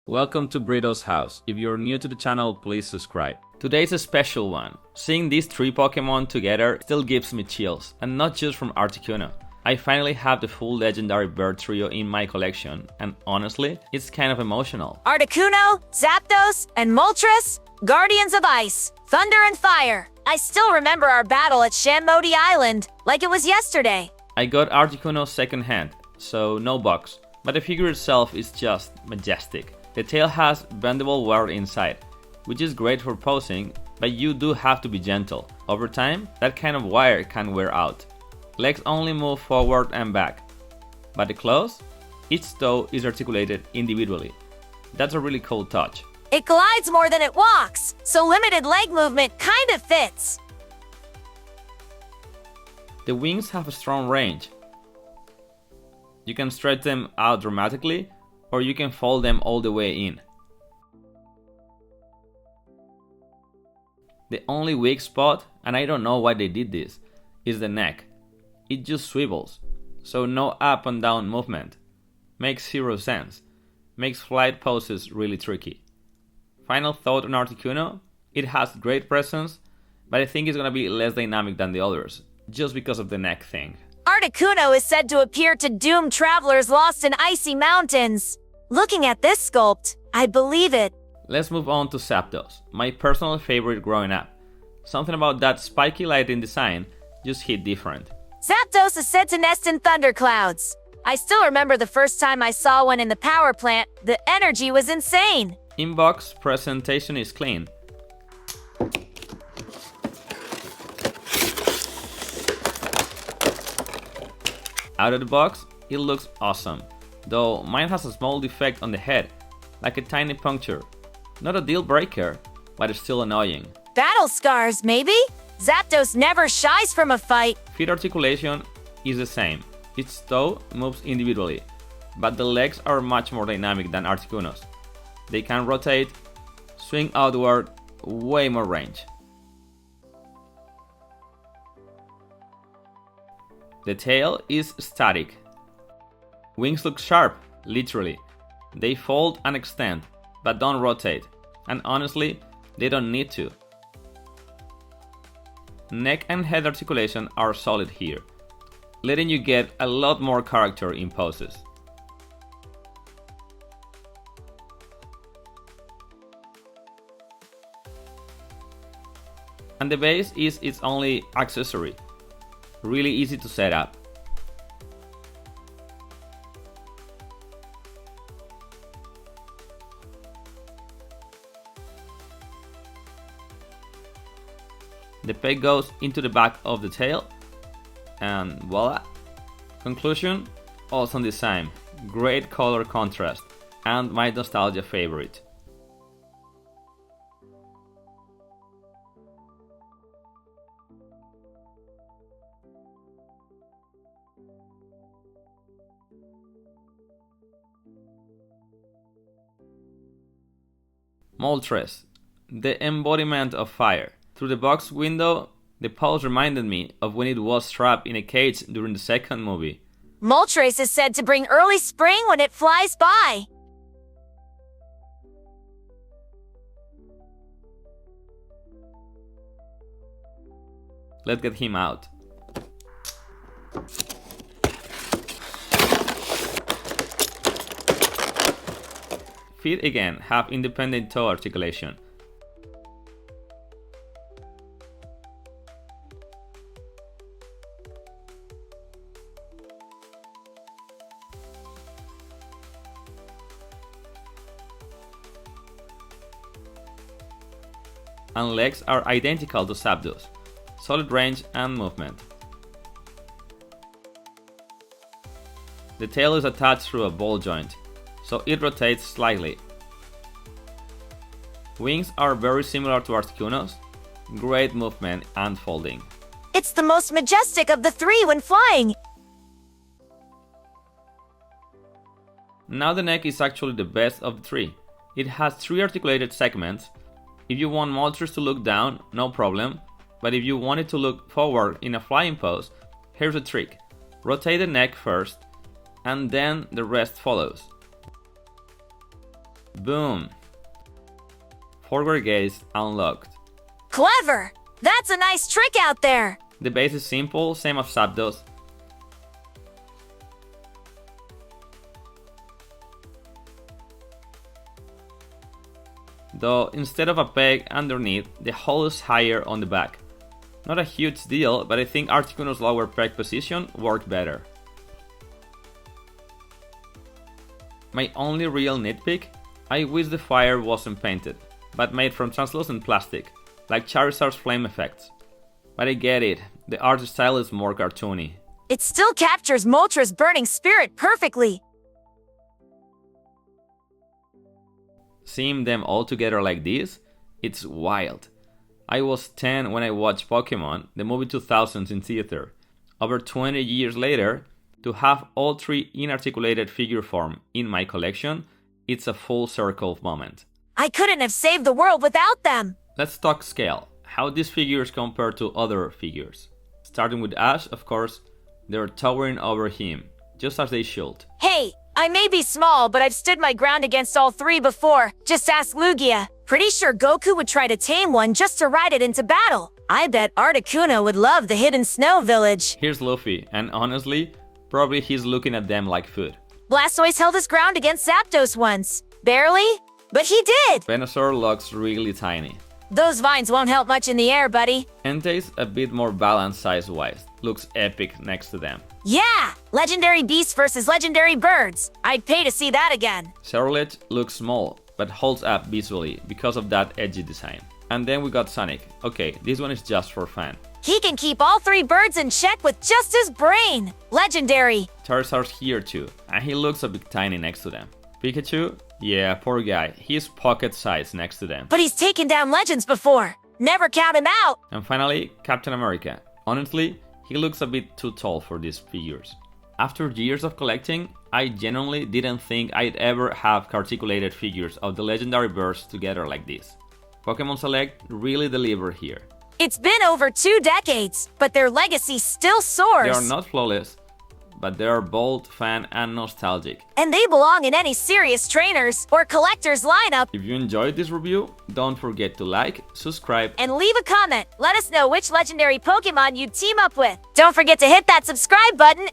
Welcome to Brito's house. If you're new to the channel, please subscribe. Today's a special one. Seeing these three Pokemon together still gives me chills, and not just from Articuno. I finally have the full legendary bird trio in my collection, and honestly, it's kind of emotional. Articuno, Zapdos, and Moltres, Guardians of Ice, Thunder and Fire. I still remember our battle at Shanmoti Island, like it was yesterday. I got Articuno second hand, so no box, but the figure itself is just majestic. The tail has bendable wire inside, which is great for posing, but you do have to be gentle. Over time, that kind of wire can wear out. Legs only move forward and back, but the claws? Each toe is articulated individually. That's a really cool touch. It glides more than it walks, so limited leg movement kind of fits. The wings have a strong range. You can stretch them out dramatically, or you can fold them all the way in. The only weak spot, and I don't know why they did this, is the neck. It just swivels, so no up and down movement. Makes zero sense. Makes flight poses really tricky. Final thought on Articuno, it has great presence, but I think it's gonna be less dynamic than the others, just because of the neck thing. Articuno is said to appear to doom travelers lost in icy mountains. Looking at this sculpt, I believe it. Let's move on to Zapdos, my personal favorite growing up. Something about that spiky lighting design just hit different. Zapdos is said to nest in thunderclouds. I still remember the first time I saw one in the power plant. The energy was insane. In-box presentation is clean. Out of the box, it looks awesome, though mine has a small defect on the head, like a tiny puncture. Not a deal breaker, but it's still annoying. Battle scars, maybe? Zapdos never shies from a fight. Feet articulation is the same. Its toe moves individually, but the legs are much more dynamic than Articuno's. They can rotate, swing outward, way more range. The tail is static. Wings look sharp, literally. They fold and extend, but don't rotate, and honestly, they don't need to. Neck and head articulation are solid here, letting you get a lot more character in poses. And the base is its only accessory. Really easy to set up. The peg goes into the back of the tail, and voila! Conclusion, awesome design, great color contrast, and my nostalgia favorite. Moltres, the embodiment of fire. Through the box window, the pose reminded me of when it was trapped in a cage during the second movie. Moltres is said to bring early spring when it flies by. Let's get him out. Feet again have independent toe articulation. And legs are identical to Zapdos, solid range and movement. The tail is attached through a ball joint, so it rotates slightly. Wings are very similar to Articuno's, great movement and folding. It's the most majestic of the three when flying. Now the neck is actually the best of the three. It has three articulated segments. If you want Moltres to look down, no problem, but if you want it to look forward in a flying pose, here's a trick. Rotate the neck first, and then the rest follows. Boom! Forward gaze unlocked. Clever! That's a nice trick out there! The base is simple, same as Zapdos. Though instead of a peg underneath, the hole is higher on the back. Not a huge deal, but I think Articuno's lower peg position worked better. My only real nitpick? I wish the fire wasn't painted, but made from translucent plastic, like Charizard's flame effects. But I get it, the art style is more cartoony. It still captures Moltres' burning spirit perfectly. Seeing them all together like this, it's wild. I was 10 when I watched Pokémon, the movie 2000s in theater. Over 20 years later, to have all three inarticulated figure form in my collection, it's a full circle moment. I couldn't have saved the world without them! Let's talk scale, how these figures compare to other figures. Starting with Ash, of course, they're towering over him, just as they should. Hey, I may be small, but I've stood my ground against all three before. Just ask Lugia. Pretty sure Goku would try to tame one just to ride it into battle. I bet Articuno would love the hidden snow village. Here's Luffy, and honestly, probably he's looking at them like food. Blastoise held his ground against Zapdos once. Barely, but he did! Venusaur looks really tiny. Those vines won't help much in the air, buddy. Entei's a bit more balanced size-wise. Looks epic next to them. Yeah! Legendary beasts versus legendary birds. I'd pay to see that again. Cerulege looks small, but holds up visually because of that edgy design. And then we got Sonic. Okay, this one is just for fun. He can keep all three birds in check with just his brain. Legendary. Charizard's here too, and he looks a bit tiny next to them. Pikachu? Yeah, poor guy. He's pocket size next to them. But he's taken down legends before. Never count him out. And finally, Captain America. Honestly, he looks a bit too tall for these figures. After years of collecting, I genuinely didn't think I'd ever have articulated figures of the legendary birds together like this. Pokémon Select really delivered here. It's been over 2 decades, but their legacy still soars. They are not flawless, but they are bold, fun, and nostalgic. And they belong in any serious trainers or collectors lineup. If you enjoyed this review, don't forget to like, subscribe, and leave a comment. Let us know which legendary Pokemon you'd team up with. Don't forget to hit that subscribe button